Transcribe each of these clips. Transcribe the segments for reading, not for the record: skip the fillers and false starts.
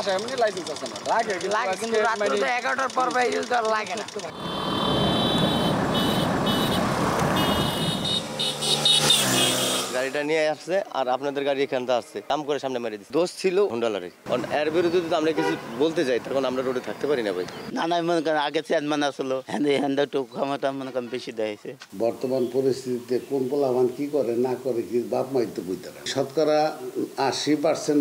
বাসায় এমনি লাইসেন্স আছে না, লাগে কিন্তু রাত্রে তো 11টার পর বাইরে তো আর লাগে না। গাড়িটা নিয়ে আসছে আর আপনাদের গাড়ি এখানটা আসছে, কাম করে সামনে মেরে দিচ্ছে। দোষ ছিল হুন্ডালারের। কারণ এর বিরুদ্ধে যদি আমরা কিছু বলতে যাই তখন আমরা রোডে থাকতে পারি না ভাই। না মনে করেন আগে চেয়ারম্যান আসলো হ্যান্ডা টুক ক্ষমতা মনে করেন বেশি দেয়ছে। বর্তমান পরিস্থিতিতে কোন পোলাবান কি করে না করে কি বাপ মাই তো বুঝতে পারে। শতকরা 80%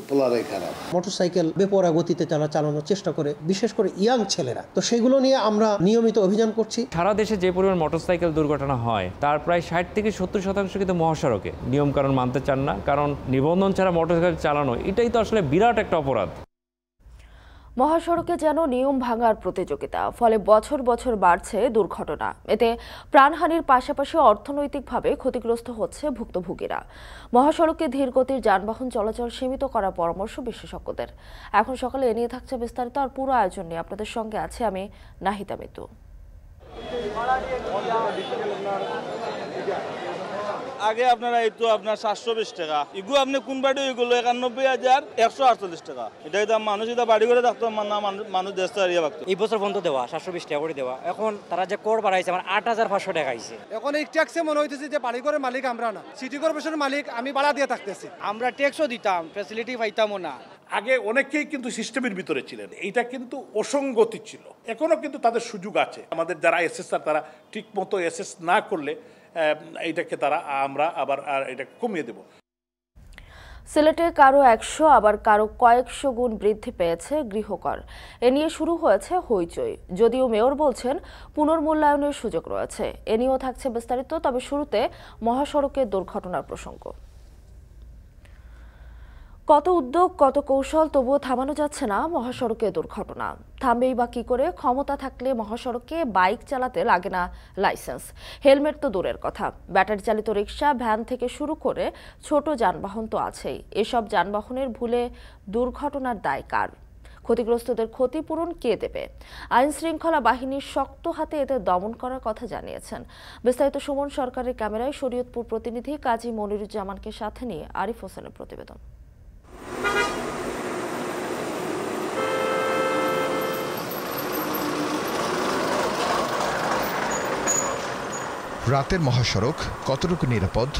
পোলারাই খারাপ। মোটরসাইকেল বেপরোয়া গতিতে চালানোর চেষ্টা করে, বিশেষ করে ইয়াং ছেলেরা। তো সেগুলো নিয়ে আমরা নিয়মিত অভিযান করছি। সারা দেশে যে পরিমাণ মোটরসাইকেল দুর্ঘটনা হয় তার প্রায় 60 থেকে 70% কিন্তু মহাসড়কে। নিয়মকানুন মানতে চান না, কারণ নিবন্ধন ছাড়া মোটরসাইকেল চালানো এটাই তো আসলে বিরাট একটা অপরাধ। মহাসড়কে যেন নিয়ম ভাঙার প্রতিযোগিতা, ফলে বছর বছর বাড়ছে দুর্ঘটনা। এতে প্রাণহানির পাশাপাশি অর্থনৈতিকভাবে ক্ষতিগ্রস্ত হচ্ছে ভুক্তভোগীরা। মহাসড়কে ধীরগতির যানবাহন চলাচল সীমিত করার পরামর্শ বিশেষজ্ঞদের। এখন সকালে এ নিয়ে থাকছে বিস্তারিত, আর পুরো আয়োজন নিয়ে আপনাদের সঙ্গে আছে আমি নাহিদা মিতু। আগে আপনারা এই তো আপনার 720 টাকা, এগুলো আপনি কোন বাড়ি এগুলো 91,148 টাকা। এটাই দাম। মানুষ এটা বাড়ি করে থাকতো না, মানুষ দেশ হারিয়ে থাকতো। এই বছর বন্ধ দেওয়া 720 টাকা করে দেওয়া, এখন তারা যে কর বাড়াইছে আমার 8,500 টাকা আইছে। এখন এই ট্যাক্সে মনে হইতেছে যে বাড়ি ঘরের মালিক আমরা না, সিটি কর্পোরেশনের মালিক আমি ভাড়া দিয়ে থাকতেছি। আমরা ট্যাক্সও দিতাম, ফ্যাসিলিটি পাইতামও না। আগে অনেকেই কিন্তু সিস্টেমের ভিতরে ছিলেন, এইটা কিন্তু অসঙ্গতি ছিল। এখনো কিন্তু তাদের সুযোগ আছে। আমাদের যারা এসএসআর তারা ঠিক মতো এসএস না করলে এইটাকে আমরা আবার এটা কমিয়ে দেব। সিলেটে কারো 100 আবার কারো কয়েকশো গুণ বৃদ্ধি পেয়েছে গৃহকর। এ নিয়ে শুরু হয়েছে হইচই। যদিও মেয়র বলছেন পুনর্মূল্যায়নের সুযোগ রয়েছে। এ নিয়েও থাকছে বিস্তারিত, তবে শুরুতে মহাসড়কের দুর্ঘটনার প্রসঙ্গ। কত উদ্যোগ, কত কৌশল, তবুও থামানো যাচ্ছে না মহাসড়কে দুর্ঘটনা। থামবেই বা কি করে? ক্ষমতা থাকলে মহাসড়কে বাইক চালাতে লাগে না লাইসেন্স, হেলমেট তো দূরের কথা। ব্যাটারি চালিত রিক্সা, ভ্যান থেকে শুরু করে ছোট যানবাহন তো আছেই। এসব যানবাহনের ভুলে দুর্ঘটনার দায় কার? ক্ষতিগ্রস্তদের ক্ষতিপূরণ কে দেবে? আইন শৃঙ্খলা বাহিনীর শক্ত হাতে এদের দমন করার কথা জানিয়েছেন। বিস্তারিত সুমন সরকারের ক্যামেরায় শরীয়তপুর প্রতিনিধি কাজী মনিরুজ্জামানকে সাথে নিয়ে আরিফ হোসেনের প্রতিবেদন। রাতের মহাসড়ক কতটুকু নিরাপদ?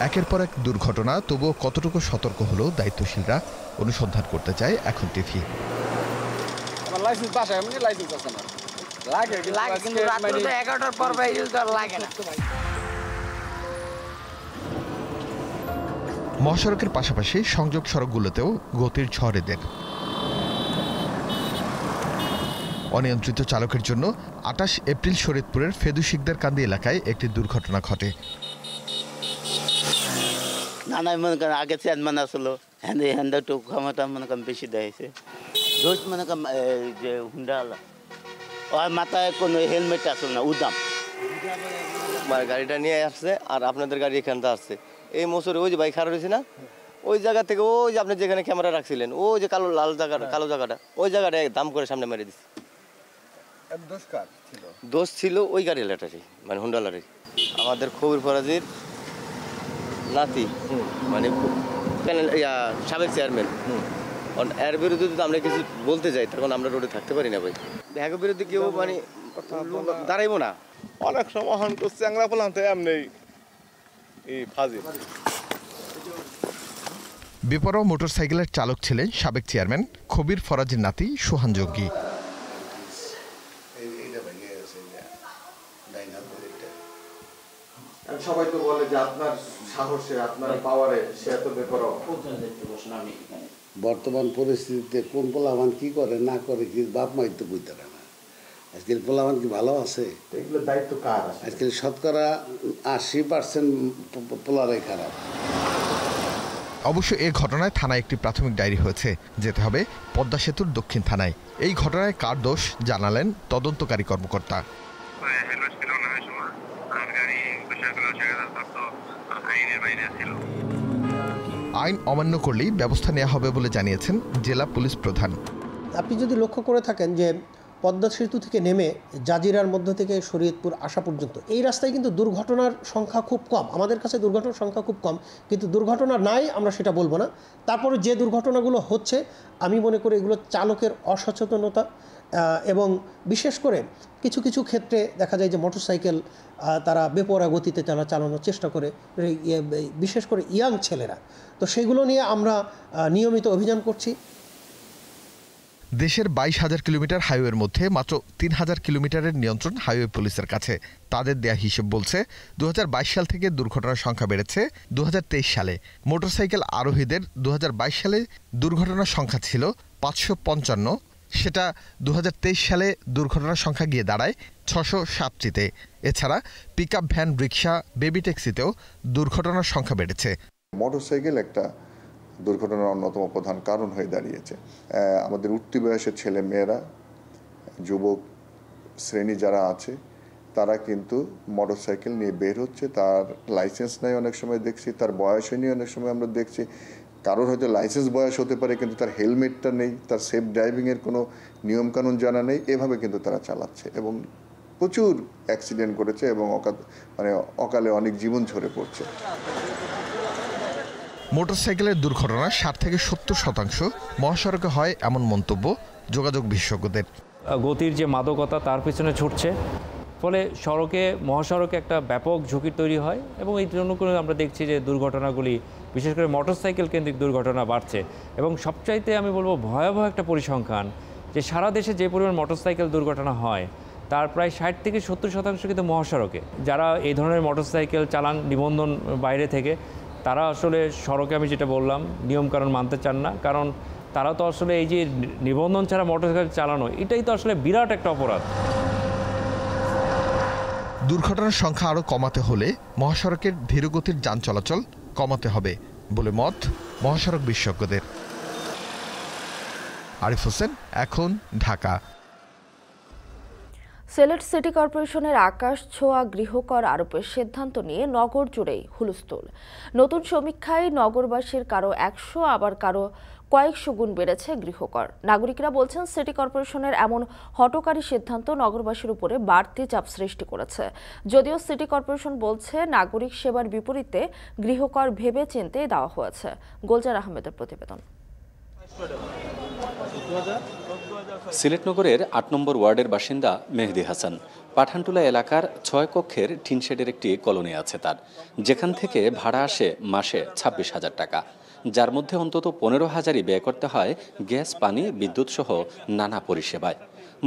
একের পর এক দুর্ঘটনা, তবুও কতটুকু সতর্ক হলো দায়িত্বশীলরা অনুসন্ধান করতে চায় এখন টিভি। আমার লাইসেন্স বাসায় এমনি লাইসেন্স আছে না, লাগে কিন্তু রাত্রে তো 11টার পর বাইরে তো আর লাগে না। মহাসড়কের পাশাপাশি সংযোগ সড়কগুলোতেও গতির ঝড় এদের। অনিয়ন্ত্রিত চালকের জন্য 28 এপ্রিল শরীয়তপুরের ফেদু শিকদার কান্দি এলাকায় একটি দুর্ঘটনা ঘটে। না মনে করেন আগে চেয়ারম্যান আসলো হ্যান্ডা টুক ক্ষমতা মনে করেন বেশি দেয়ছে। দোষ মনে করেন যে হুন্ডাওয়ালা ওর মাথায় কোনো হেলমেট আসলো না, উদাম। গাড়িটা নিয়ে আসছে আর আপনাদের গাড়ি এখানটা আসছে। এই মোসরে ওই যে বাইক খারাপ হয়েছে না, ওই জায়গা থেকে ওই যে আপনি যেখানে ক্যামেরা রাখছিলেন ওই যে কালো জায়গাটা ওই জায়গাটা দাম করে সামনে মেরে দিচ্ছে। দোষ ছিল ওই গাড়ি লেটারই, মানে হুন্ডালারই। আমাদের খবির ফরাজির নাতি, মানে সাবেক চেয়ারম্যান। এর বিরুদ্ধে যদি আমরা কিছু বলতে যাই তখন আমরা রোডে থাকতে পারি না ভাই। এর বিরুদ্ধে কেউ মানে দাঁড়াইবো না। অনেক সমাধান করছে আংলা বললাম তো এমনি বেপরোয়া মোটরসাইকেলের চালক ছিলেন সাবেক চেয়ারম্যান খবির ফরাজির নাতি সোহান জঙ্গি। সবাই তো বলে যে আপনার সাহসে, আপনার পাওয়ারে সে এত বেপরোয়া। বর্তমান পরিস্থিতিতে কোন পোলাবান কি করে না করে কি বাপ মাই তো বুঝতে পারে না। আজকাল পোলাবান কি ভালো আছে? এগুলো দায়িত্ব কার? আজকাল শতকরা 80% পোলারাই খারাপ। অবশ্য এ ঘটনায় থানায় একটি প্রাথমিক ডায়েরি হয়েছে। যেতে হবে পদ্মা সেতুর দক্ষিণ থানায়। এই ঘটনায় কার দোষ জানালেন তদন্তকারী কর্মকর্তা। আইন অমান্য করলেই ব্যবস্থা নেওয়া হবে বলে জানিয়েছেন জেলা পুলিশ প্রধান। আপনি যদি লক্ষ্য করে থাকেন যে পদ্মা সেতু থেকে নেমে জাজিরার মধ্য থেকে শরীয়তপুর আসা পর্যন্ত এই রাস্তায় কিন্তু দুর্ঘটনার সংখ্যা খুব কম। আমাদের কাছে দুর্ঘটনার সংখ্যা খুব কম, কিন্তু দুর্ঘটনা নাই আমরা সেটা বলবো না। তারপরে যে দুর্ঘটনাগুলো হচ্ছে আমি মনে করি এগুলো চালকের অসচেতনতা, এবং বিশেষ করে কিছু কিছু ক্ষেত্রে দেখা যায় যে মোটরসাইকেল তারা বেপরোয়া গতিতে চালানোর চেষ্টা করে, বিশেষ করে ইয়াং ছেলেরা। তো সেগুলো নিয়ে আমরা নিয়মিত অভিযান করছি। দেশের 22,000 কিলোমিটার হাইওয়ের মধ্যে মাত্র 3,000 কিলোমিটারের নিয়ন্ত্রণ হাইওয়ে পুলিশের কাছে। তাদের দেয়া হিসেব বলছে 2022 সাল থেকে দুর্ঘটনার সংখ্যা বেড়েছে 2023 সালে। মোটরসাইকেল আরোহীদের 2022 সালে দুর্ঘটনার সংখ্যা ছিল 555, সেটা 2023 সালে দুর্ঘটনার সংখ্যা গিয়ে দাঁড়ায় 607টিতে। এছাড়া পিকআপ ভ্যান, রিক্সা, বেবি ট্যাক্সিতেও দুর্ঘটনার সংখ্যা বেড়েছে। মোটরসাইকেল একটা দুর্ঘটনার অন্যতম প্রধান কারণ হয়ে দাঁড়িয়েছে। আমাদের উঠতি বয়সের ছেলে মেয়েরা, যুবক শ্রেণী যারা আছে তারা কিন্তু মোটরসাইকেল নিয়ে বের হচ্ছে, তার লাইসেন্স নেই, অনেক সময় দেখছি তার বয়স হয়নি, অনেক সময় আমরা দেখছি কারোর হয়তো লাইসেন্স বয়স হতে পারে কিন্তু তার হেলমেটটা নেই, তার সেফ ড্রাইভিংয়ের কোনো নিয়মকানুন জানা নেই, এভাবে কিন্তু তারা চালাচ্ছে এবং প্রচুর অ্যাক্সিডেন্ট করেছে এবং অকালে অনেক জীবন ঝরে পড়ছে। মোটরসাইকেলের দুর্ঘটনা 60 থেকে 70% মহাসড়কে হয় এমন মন্তব্য যোগাযোগ বিশেষজ্ঞদের। গতির যে মাদকতা তার পিছনে ছুটছে, ফলে মহাসড়কে একটা ব্যাপক ঝুঁকি তৈরি হয় এবং এই জন্য করে আমরা দেখছি যে দুর্ঘটনাগুলি, বিশেষ করে মোটরসাইকেল কেন্দ্রিক দুর্ঘটনা বাড়ছে। এবং সবচাইতে আমি বলবো ভয়াবহ একটা পরিসংখ্যান যে সারা দেশে যে পরিমাণ মোটরসাইকেল দুর্ঘটনা হয় তার প্রায় 60 থেকে 70% কিন্তু মহাসড়কে। যারা এই ধরনের মোটরসাইকেল চালান নিবন্ধন বাইরে থেকে, তারা আসলে সড়কে, আমি যেটা বললাম, নিয়মকানুন মানতে চান না, কারণ তারা তো আসলে এই যে নিবন্ধন ছাড়া মোটরসাইকেল চালানো, এটাই তো আসলে বিরাট একটা অপরাধ। দুর্ঘটনার সংখ্যা আরও কমাতে হলে মহাসড়কের ধীরগতির যান চলাচল কমাতে হবে বলে মত মহাসড়ক বিশেষজ্ঞদের। আরিফ হোসেন, এখন, ঢাকা। সিলেট সিটি কর্পোরেশনের আকাশ ছোঁয়া গৃহকর আরোপের সিদ্ধান্ত নিয়ে নগর জুড়েই হুলস্থুল। নতুন সমীক্ষায় নগরবাসীর কারো 100 আবার কারো কয়েকশো গুণ বেড়েছে গৃহকর। নাগরিকরা বলছেন সিটি কর্পোরেশনের এমন হঠকারী সিদ্ধান্ত নগরবাসীর উপরে বাড়তি চাপ সৃষ্টি করেছে। যদিও সিটি কর্পোরেশন বলছে নাগরিক সেবার বিপরীতে গৃহকর ভেবে চিন্তে দেওয়া হয়েছে। গোলজার আহমেদের প্রতিবেদন। সিলেট নগরের 8 নম্বর ওয়ার্ডের বাসিন্দা মেহেদি হাসান। পাঠানটুলা এলাকার 6 কক্ষের টিনশেডের একটি কলোনি আছে তার, যেখান থেকে ভাড়া আসে মাসে 26,000 টাকা, যার মধ্যে অন্তত 15,000ই ব্যয় করতে হয় গ্যাস, পানি, বিদ্যুৎ সহ নানা পরিষেবায়।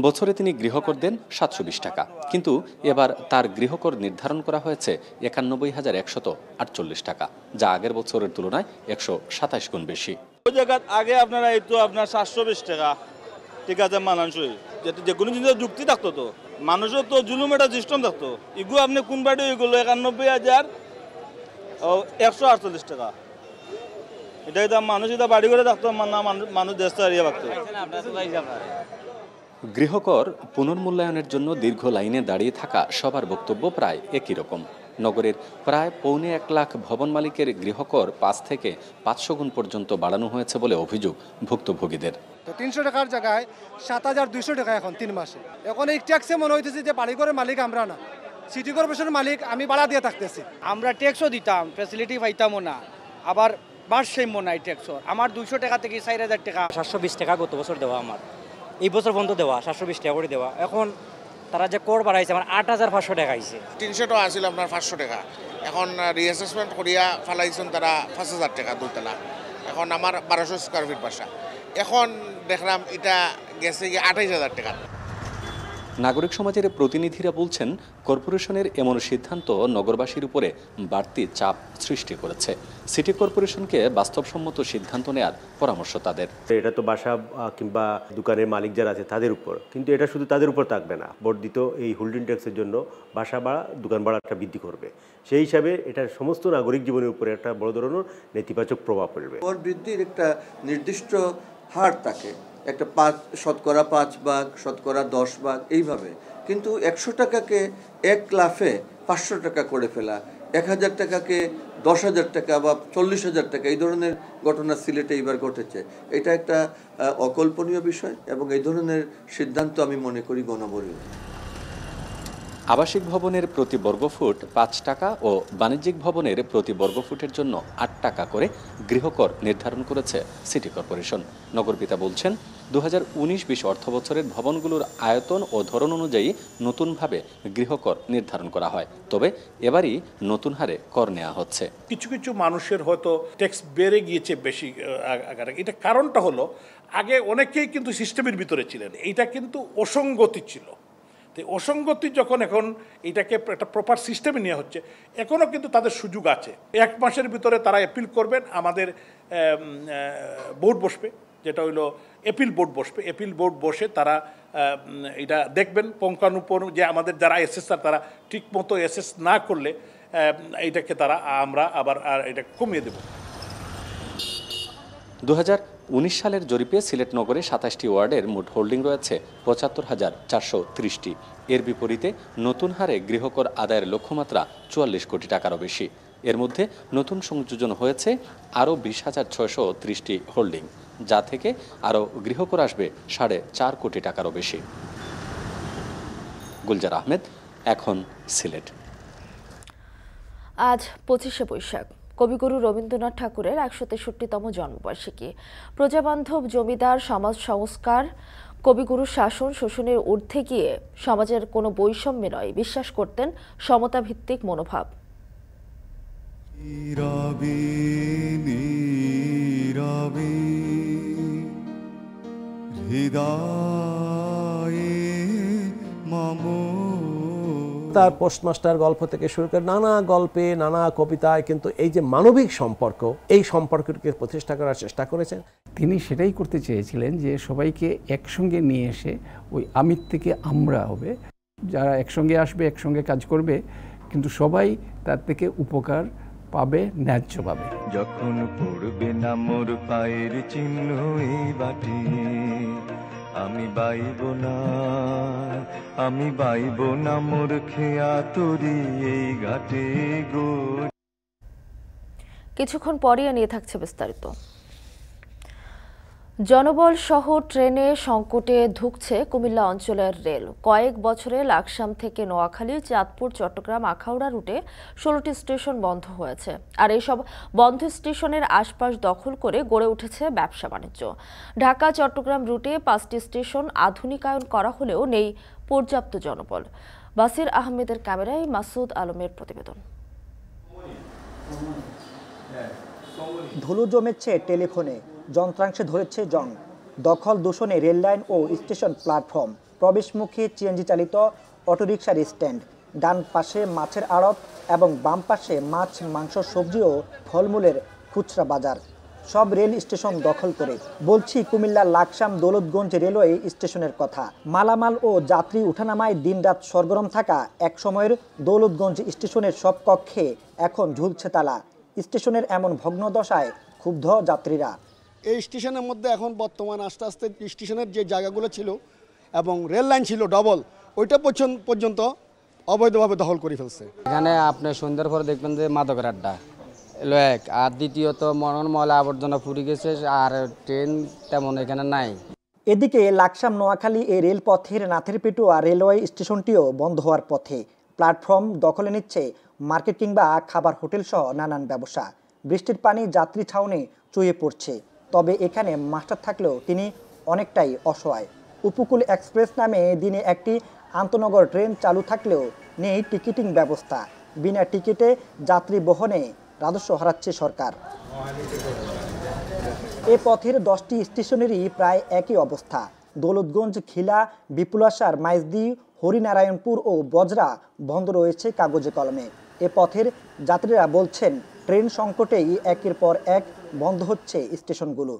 বছরে তিনি গৃহকর দেন 720 টাকা, কিন্তু এবার তার গৃহকর নির্ধারণ করা হয়েছে 91,148 টাকা, যা আগের বছরের তুলনায় 127 গুণ বেশি। ওই জায়গা আগে আপনারা এই তো আপনার 720 টাকা, ঠিক আছে, মানানসই যে কোনো জিনিসের যুক্তি থাকতো, তো মানুষের তো জুলুম একটা সিস্টেম থাকতো। এগুলো আপনি কোন বাড়ি এগুলো 91,148 টাকা, এটাই তো মানুষ এটা বাড়ি করে থাকতো না, মানুষ দেশ হারিয়ে থাকতো। গৃহকর পুনর্মূল্যায়নের জন্য দীর্ঘ লাইনে দাঁড়িয়ে থাকা সবার বক্তব্য প্রায় একই রকম। নগরের প্রায় 1.25 লাখ ভবন মালিকের গৃহকর 5 থেকে 500 গুণ পর্যন্ত বাড়ানো হয়েছে বলে অভিযোগ ভুক্তভোগীদের। তো 300 টাকার জায়গায় 7,200 টাকা এখন 3 মাসে। এখন এই ট্যাক্সে মনে হইতেছে যে বাড়ি ঘরের মালিক আমরা না, সিটি কর্পোরেশনের মালিক, আমি ভাড়া দিয়ে থাকতেছি। আমরা ট্যাক্সও দিতাম, ফ্যাসিলিটি পাইতামও না, আবার ভারসাম্য নাই ট্যাক্সর। আমার 200 টাকা থেকে 4,000 টাকা। 720 টাকা গত বছর দেওয়া, আমার এই বছর বন্ধ দেওয়া 720 টাকা করে দেওয়া। এখন তারা যে কর বাড়াইছে, আমার 8,500 টাকা আইছে। 300 টাকা আসলে আপনার 500 টাকা, এখন রিঅ্যাসেসমেন্ট করিয়া ফালাইছেন তারা 5,000 টাকা দুতলা। এখন আমার 1200 স্কোয়ার ফিট বাসা, এখন দেখলাম এটা গেছে গিয়ে 28,000 টাকা। নাগরিক সমাজের প্রতিনিধিরা বলছেন কর্পোরেশনের এমন সিদ্ধান্ত নগরবাসীর উপরে বাড়তি চাপ সৃষ্টি করেছে। সিটি কর্পোরেশনকে বাস্তবসম্মত সিদ্ধান্ত নেওয়ার পরামর্শ তাদের। এটা তো বাসা কিংবা দোকানের মালিক যারা আছে তাদের উপর, কিন্তু এটা শুধু তাদের উপর থাকবে না, বর্ধিত এই হোল্ডিং ট্যাক্সের জন্য বাসা ভাড়া, দোকান ভাড়াটা বৃদ্ধি করবে। সেই হিসাবে এটা সমস্ত নাগরিক জীবনের উপরে একটা বড় ধরনের নেতিবাচক প্রভাব পড়বে। কর বৃদ্ধির একটা নির্দিষ্ট হার থাকে, একটা 5% 10% এইভাবে, কিন্তু 100 টাকাকে 1 লাফে 500 টাকা করে ফেলা, 1000 টাকাকে 10,000 টাকা বা 40,000 টাকা, এই ধরনের ঘটনা সিলেটে এইবার ঘটেছে। এটা একটা অকল্পনীয় বিষয় এবং এই ধরনের সিদ্ধান্ত আমি মনে করি গণবরীয়। আবাসিক ভবনের প্রতি বর্গফুট 5 টাকা ও বাণিজ্যিক ভবনের প্রতি বর্গফুটের জন্য 8 টাকা করে গৃহকর নির্ধারণ করেছে সিটি কর্পোরেশন। নগরপিতা বলছেন 2019-20 অর্থবছরের ভবনগুলোর আয়তন ও ধরন অনুযায়ী নতুনভাবে গৃহকর নির্ধারণ করা হয়, তবে এবারই নতুন হারে কর নেওয়া হচ্ছে। কিছু কিছু মানুষের হয়তো ট্যাক্স বেড়ে গিয়েছে বেশি আগে। এটা কারণটা হলো আগে অনেকেই কিন্তু সিস্টেমের ভিতরে ছিলেন, এইটা কিন্তু অসঙ্গতি ছিল। তো অসঙ্গতি যখন এখন এটাকে একটা প্রপার সিস্টেমে নেওয়া হচ্ছে, এখনও কিন্তু তাদের সুযোগ আছে। 1 মাসের ভিতরে তারা অ্যাপিল করবেন, আমাদের বোর্ড বসবে, যেটা হইলো অ্যাপিল বোর্ড বসবে। অ্যাপিল বোর্ড বসে তারা এটা দেখবেন পঙ্খানুপুঙ্খ যে আমাদের যারা এসএসআর তারা ঠিক মতো এসএস না করলে এইটাকে আমরা আবার এটা কমিয়ে দেব। 2019 সালের জরিপে সিলেট নগরে 27টি ওয়ার্ডের মোট হোল্ডিং রয়েছে 75,430টি। এর বিপরীতে নতুন হারে গৃহকর আদায়ের লক্ষ্যমাত্রা 44 কোটি টাকারও বেশি। এর মধ্যে নতুন সংযোজন হয়েছে আরও 20,630টি হোল্ডিং, যা থেকে আরও গৃহকর আসবে 4.5 কোটি টাকারও বেশি। গুলজার আহমেদ, এখন সিলেট। আজ 25শে বৈশাখ, কবিগুরু রবীন্দ্রনাথ ঠাকুরের 163তম জন্মবার্ষিকী। প্রজাবান্ধব জমিদার সমাজ সংস্কার, কবিগুরুর শাসন শোষণের ঊর্ধ্বে গিয়ে সমাজের কোনো বৈষম্যে নয়, বিশ্বাস করতেন সমতাভিত্তিক মনোভাব। তার পোস্টমাস্টার গল্প থেকে শুরু করে নানা গল্পে, নানা কবিতায় কিন্তু এই যে মানবিক সম্পর্ক, এই সম্পর্ককে প্রতিষ্ঠা করার চেষ্টা করেছেন। তিনি সেটাই করতে চেয়েছিলেন যে সবাইকে একসঙ্গে নিয়ে এসে ওই আমির থেকে আমরা হবে, যারা একসঙ্গে আসবে, একসঙ্গে কাজ করবে, কিন্তু সবাই তার থেকে উপকার পাবে, ন্যায্যভাবে। যখন পড়বে না মোর পায়ের চিহ্ন এই বাটি, আমি বাইব না মোর খেয়া তরি এই ঘাটে গো। কিছুক্ষণ পরে নিয়ে থাকছে বিস্তারিত। জনবল সহ ট্রেনে সংকটে ধুঁকছে কুমিল্লা অঞ্চলের রেল। কয়েক বছরে লাকসাম থেকে নোয়াখালী, চাঁদপুর, চট্টগ্রাম, আখাউড়া রুটে 16টি স্টেশন বন্ধ হয়েছে। আর এইসব বন্ধ স্টেশনের আশপাশ দখল করে গড়ে উঠেছে ব্যবসা বাণিজ্য। ঢাকা চট্টগ্রাম রুটে 5টি স্টেশন আধুনিকায়ন করা হলেও নেই পর্যাপ্ত জনবল। বাসির আহমেদের ক্যামেরায় মাসুদ আলমের প্রতিবেদন। ধুলো জমেছে টেলিফোনে, যন্ত্রাংশে ধরেছে জং। দখল দূষণে রেললাইন ও স্টেশন প্ল্যাটফর্ম, প্রবেশমুখী সিএনজি চালিত অটোরিকশার স্ট্যান্ড, ডান পাশে মাছের আড়ত এবং বাম পাশে মাছ, মাংস, সবজি ও ফলমূলের খুচরা বাজার। সব রেল স্টেশন দখল করে। বলছি কুমিল্লার লাকসাম দৌলতগঞ্জ রেলওয়ে স্টেশনের কথা। মালামাল ও যাত্রী উঠানামায় দিনরাত সরগরম থাকা এক সময়ের দৌলতগঞ্জ স্টেশনের সব কক্ষে এখন ঝুলছে তালা। স্টেশনের এমন ভগ্ন দশায় ক্ষুব্ধ যাত্রীরা। এই স্টেশনের মধ্যে এখন বর্তমান আস্তে আস্তে স্টেশনের যে জায়গাগুলো ছিল এবং রেল লাইন ছিল ডবল, ওইটা পর্যন্ত অবৈধভাবে দখল করে ফেলছে। এখানে আপনি সন্ধ্যার পরে দেখবেন যে মাদকের আড্ডা এলো এক, আর দ্বিতীয়ত ময়লা আবর্জনা ফুরি গেছে, আর ট্রেন তেমন এখানে নাই। এদিকে লাকসাম নোয়াখালী এই রেলপথের নাথেরপেটুয়া রেলওয়ে স্টেশনটিও বন্ধ হওয়ার পথে। প্ল্যাটফর্ম দখলে নিচ্ছে মার্কেট কিংবা খাবার হোটেল সহ নানান ব্যবসা। বৃষ্টির পানি যাত্রী ছাউনি চুইয়ে পড়ছে। তবে এখানে মাস্টার থাকলেও তিনি অনেকটাই অসহায়। উপকূল এক্সপ্রেস নামে দিনে একটি আন্তনগর ট্রেন চালু থাকলেও নেই টিকিটিং ব্যবস্থা। বিনা টিকিটে যাত্রী বহনে রাজস্ব হারাচ্ছে সরকার। এ পথের 10টি স্টেশনেরই প্রায় একই অবস্থা। দৌলতগঞ্জ, খিলা, বিপুলাসার, মাইজদি, হরিনারায়ণপুর ও বজরা বন্ধ রয়েছে কাগজে কলমে। এ পথের যাত্রীরা বলছেন ট্রেন সংকটেই একের পর এক বন্ধ হচ্ছে স্টেশনগুলো।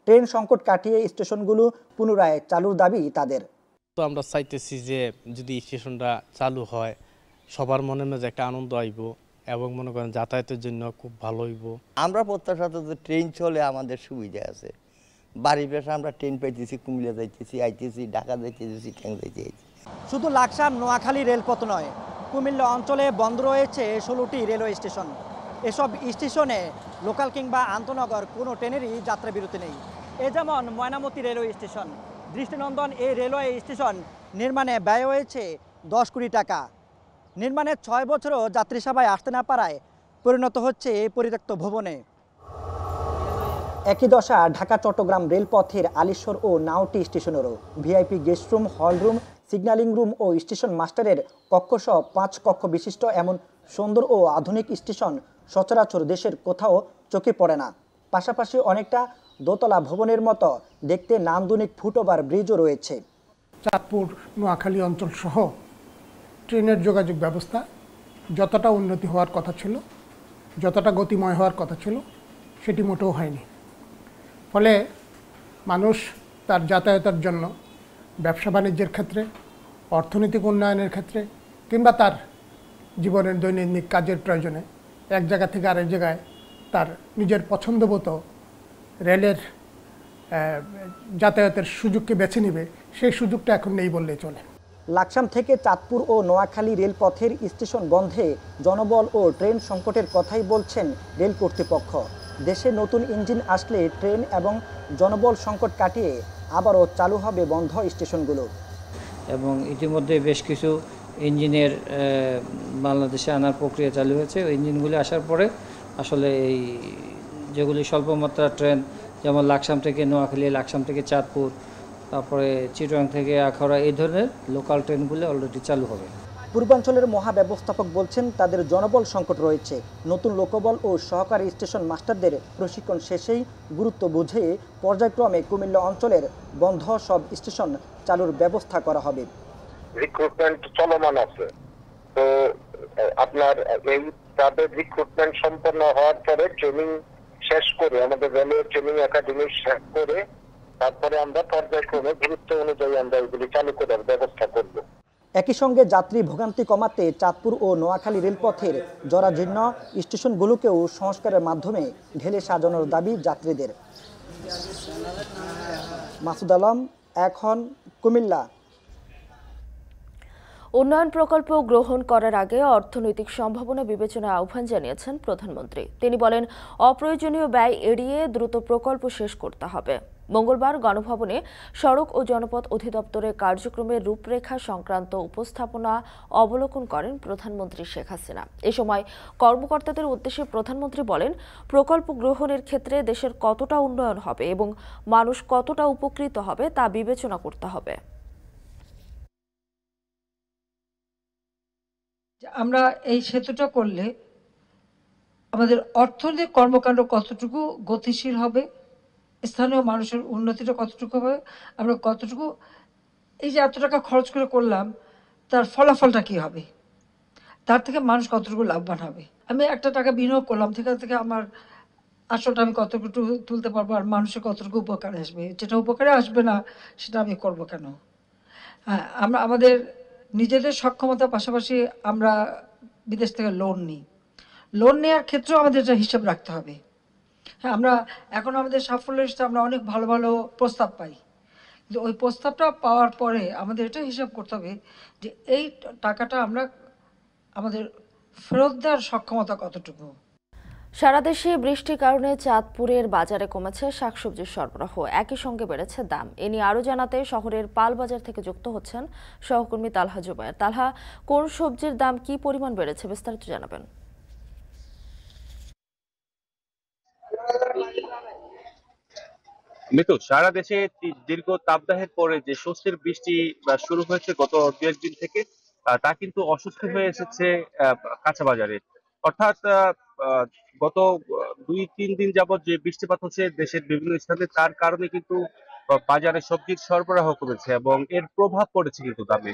ট্রেন সংকট কাটিয়ে স্টেশনগুলো পুনরায় চালুর দাবি তাদের। তো আমরা চাইতেছি যে যদি স্টেশনটা চালু হয় সবার মনের মধ্যে একটা আনন্দ আইব এবং মনে করেন যাতায়াতের জন্য খুব ভালো হইব। আমরা প্রত্যাশা তো ট্রেন চলে আমাদের সুবিধা আছে। বাড়ির পেশা আমরা ট্রেন পাইতেছি, কুমিল্লা যাইতেছি, আইতেছি, ঢাকা যাইতেছি, চিটাং যাইতেছি। শুধু লাকসাম নোয়াখালী রেলপথ নয়, কুমিল্লা অঞ্চলে বন্ধ রয়েছে 16টি রেলওয়ে স্টেশন। এসব স্টেশনে লোকাল কিংবা আন্তনগর কোনো ট্রেনেরই যাত্রা বিরতি নেই। এ যেমন ময়নামতি রেলওয়ে স্টেশন। দৃষ্টিনন্দন এই রেলওয়ে স্টেশন নির্মাণে ব্যয় হয়েছে 10 কোটি টাকা। নির্মাণের 6 বছরও যাত্রী সেবায় আসতে না পারায় পরিণত হচ্ছে এই পরিত্যক্ত ভবনে। একই দশা ঢাকা চট্টগ্রাম রেলপথের আলিশ্বর ও নাওটি স্টেশনেরও। VIP guest room, hall room, signalling room ও স্টেশন মাস্টারের কক্ষসহ 5 কক্ষ বিশিষ্ট এমন সুন্দর ও আধুনিক স্টেশন সচরাচর দেশের কোথাও চোখে পড়ে না। পাশাপাশি অনেকটা দোতলা ভবনের মতো দেখতে নান্দনিক ফুটওভার ব্রিজও রয়েছে। চাঁদপুর নোয়াখালী অঞ্চল সহ ট্রেনের যোগাযোগ ব্যবস্থা যতটা উন্নতি হওয়ার কথা ছিল, যতটা গতিময় হওয়ার কথা ছিল, সেটি মোটেও হয়নি। ফলে মানুষ তার যাতায়াতের জন্য, ব্যবসা বাণিজ্যের ক্ষেত্রে, অর্থনৈতিক উন্নয়নের ক্ষেত্রে কিংবা তার জীবনের দৈনন্দিন কাজের প্রয়োজনে এক জায়গা থেকে আরেক জায়গায় তার নিজের পছন্দমতো রেলের যাতায়াতের সুযোগকে বেছে নেবে, সেই সুযোগটা এখন নেই বললেই চলে। লাকসাম থেকে চাঁদপুর ও নোয়াখালী রেলপথের স্টেশন বন্ধে জনবল ও ট্রেন সংকটের কথাই বলছেন রেল কর্তৃপক্ষ। দেশে নতুন ইঞ্জিন আসলে ট্রেন এবং জনবল সংকট কাটিয়ে আবারও চালু হবে বন্ধ স্টেশনগুলো। এবং ইতিমধ্যে বেশ কিছু ইঞ্জিনের বাংলাদেশে আনার প্রক্রিয়া চালু হয়েছে। ওই ইঞ্জিনগুলি আসার পরে আসলে এই যেগুলি স্বল্পমাত্রা ট্রেন, যেমন লাকসাম থেকে নোয়াখালী, লাকসাম থেকে চাঁদপুর, তারপরে চিটাগাং থেকে আখাউড়া, এই ধরনের লোকাল ট্রেনগুলো অলরেডি চালু হবে। পূর্বাঞ্চলের মহাব্যবস্থাপক বলছেন তাদের জনবল সংকট রয়েছে। নতুন লোকবল ও সহকারী স্টেশন মাস্টারদের প্রশিক্ষণ শেষেই গুরুত্ব বুঝে পর্যায়ক্রমে কুমিল্লা অঞ্চলের বন্ধ সব স্টেশন চালুর ব্যবস্থা করা হবে। রিক্রুটমেন্ট চলমান আছে, তো আপনার এই তাদের রিক্রুটমেন্ট সম্পন্ন হওয়ার পরে ট্রেনিং শেষ করে, আমাদের রেলওয়ে ট্রেনিং একাডেমি শেষ করে তারপরে আমরা পর্যায়ক্রমে গুরুত্ব অনুযায়ী আমরা এগুলি চালু করার ব্যবস্থা করব। একই সঙ্গে যাত্রী ভোগান্তি কমাতে চাঁদপুর ও নোয়াখালী রেলপথের জরাজীর্ণ স্টেশনগুলোকেও সংস্কারের মাধ্যমে ঢেলে সাজানোর দাবি যাত্রীদের। মাসুদ আলম, এখন, কুমিল্লা। উন্নয়ন প্রকল্প গ্রহণ করার আগে অর্থনৈতিক সম্ভাবনা বিবেচনায় আহ্বান জানিয়েছেন প্রধানমন্ত্রী। তিনি বলেন, অপ্রয়োজনীয় ব্যয় এড়িয়ে দ্রুত প্রকল্প শেষ করতে হবে। মঙ্গলবার গণভবনে সড়ক ও জনপথ অধিদপ্তরের কার্যক্রমের রূপরেখা সংক্রান্ত উপস্থাপনা অবলোকন করেন প্রধানমন্ত্রী শেখ হাসিনা। এ সময় কর্মকর্তাদের উদ্দেশ্যে প্রধানমন্ত্রী বলেন, প্রকল্প গ্রহণের ক্ষেত্রে দেশের কতটা উন্নয়ন হবে এবং মানুষ কতটা উপকৃত হবে তা বিবেচনা করতে হবে। আমরা এই সেতুটা করলে আমাদের অর্থনৈতিক কর্মকাণ্ড কতটুকু গতিশীল হবে, স্থানীয় মানুষের উন্নতিটা কতটুকু হবে, আমরা কতটুকু এই যে এত টাকা খরচ করে করলাম তার ফলাফলটা কি হবে, তার থেকে মানুষ কতটুকু লাভবান হবে। আমি একটা টাকা বিনিয়োগ করলাম, সেখান থেকে আমার আসলটা আমি কতটুকু তুলতে পারবো আর মানুষের কতটুকু উপকারে আসবে। যেটা উপকারে আসবে না সেটা আমি করব কেন? হ্যাঁ, আমরা আমাদের নিজেদের সক্ষমতার পাশাপাশি আমরা বিদেশ থেকে লোন নিই। লোন নেওয়ার ক্ষেত্রেও আমাদের এটা হিসাব রাখতে হবে। হ্যাঁ, আমরা এখন আমাদের সাফল্যের সাথে আমরা অনেক ভালো ভালো প্রস্তাব পাই, কিন্তু ওই প্রস্তাবটা পাওয়ার পরে আমাদের এটা হিসাব করতে হবে যে এই টাকাটা আমরা আমাদের ফেরত দেওয়ার সক্ষমতা কতটুকু। সারা দেশে বৃষ্টির কারণে চাঁদপুরের বাজারে কমেছে শাকসবজির সরবরাহ, একই সঙ্গে বেড়েছে দাম। এ নিয়ে আরও জানাতে শহরের পাল বাজার থেকে যুক্ত হচ্ছেন সহকর্মী তালহা জুবায়ের। তালহা, কোন সবজির দাম কি পরিমাণ বেড়েছে বিস্তারিত জানাবেন। মিতু, সারা দেশে দীর্ঘ তাপদাহের পরে যে স্বস্তির বৃষ্টি শুরু হয়েছে গত দু একদিন থেকে, তা কিন্তু অসুস্থ হয়ে এসেছে কাঁচা বাজারে। অর্থাৎ গত 2-3 দিন যাবত যে বৃষ্টিপাত হচ্ছে দেশের বিভিন্ন স্থানে, তার কারণে কিন্তু বাজারে সবজির সরবরাহ কমেছে এবং এর প্রভাব পড়েছে কিন্তু দামে।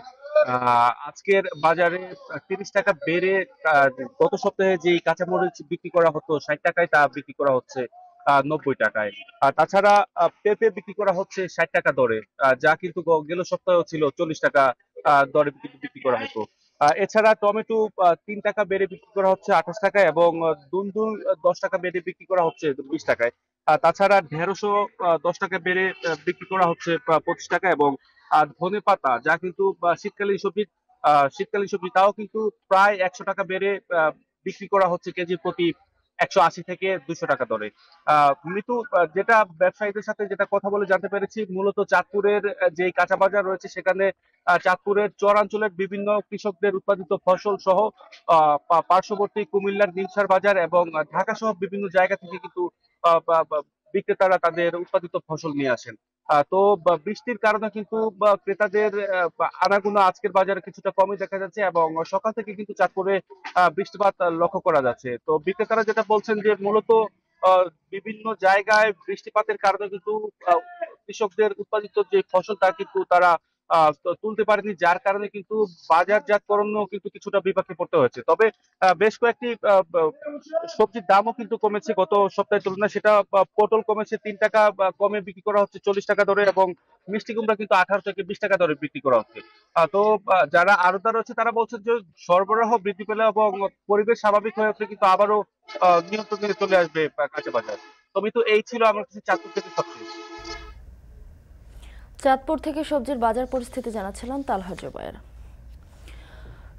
আজকের বাজারে 30 টাকা বেড়ে গত সপ্তাহে যে কাঁচামরিচ বিক্রি করা হতো 60 টাকায়, তা বিক্রি করা হচ্ছে 90 টাকায়। তাছাড়া পেঁপে বিক্রি করা হচ্ছে 60 টাকা দরে, যা কিন্তু গেল সপ্তাহেও ছিল 40 টাকা দরে বিক্রি করা হতো। এছাড়া টমেটো 3 টাকা বেড়ে বিক্রি করা হচ্ছে 28 টাকায় এবং দুন্দুল 10 টাকা বেড়ে বিক্রি করা হচ্ছে 20 টাকায়। তাছাড়া ঢেঁড়শও 10 টাকা বেড়ে বিক্রি করা হচ্ছে 25 টাকা এবং ধনে পাতা, যা কিন্তু শীতকালীন সবজি, শীতকালীন সবজি, তাও কিন্তু প্রায় 100 টাকা বেড়ে বিক্রি করা হচ্ছে কেজি প্রতি 180 থেকে 200 টাকা দরে। মৃত্যু যেটা ব্যবসায়ীদের সাথে যেটা কথা বলে জানতে পেরেছি, মূলত চাঁদপুরের যে কাঁচা বাজার রয়েছে সেখানে চাঁদপুরের চরাঞ্চলের বিভিন্ন কৃষকদের উৎপাদিত ফসল সহ পার্শ্ববর্তী কুমিল্লার নিমসার বাজার এবং ঢাকা সহ বিভিন্ন জায়গা থেকে কিন্তু বিক্রেতারা তাদের উৎপাদিত ফসল নিয়ে আসেন। তো বৃষ্টির কারণে কিন্তু ক্রেতাদের আনাগোনা আজকের বাজারে কিছুটা কমই দেখা যাচ্ছে এবং সকাল থেকে কিন্তু চাঁদপুরে বৃষ্টিপাত লক্ষ্য করা যাচ্ছে। তো বিক্রেতারা যেটা বলছেন যে মূলত বিভিন্ন জায়গায় বৃষ্টিপাতের কারণে কিন্তু কৃষকদের উৎপাদিত যে ফসল তা কিন্তু তারা তুলতে পারেনি, যার কারণে কিন্তু বাজারজাতকরণও কিন্তু কিছুটা বিপাকে পড়তে হয়েছে। তবে বেশ কয়েকটি সবজির দামও কিন্তু কমেছে গত সপ্তাহের তুলনায়। সেটা পটল কমেছে 3 টাকা কমে বিক্রি করা হচ্ছে 40 টাকা দরে এবং মিষ্টি কুমড়া কিন্তু 18 থেকে 20 টাকা দরে বিক্রি করা হচ্ছে। তো যারা আড়তদার রয়েছে তারা বলছেন যে সরবরাহ বৃদ্ধি পেলে এবং পরিবেশ স্বাভাবিক হয়ে উঠলে কিন্তু আবারও নিয়ন্ত্রণে চলে আসবে কাঁচা বাজার। তবে তো এই ছিল আমার কাছে চাঁদপুর থেকে সবচেয়ে। চাঁদপুর থেকে সবজির বাজার পরিস্থিতি জানাচ্ছিলেন তালহা জুবায়ের।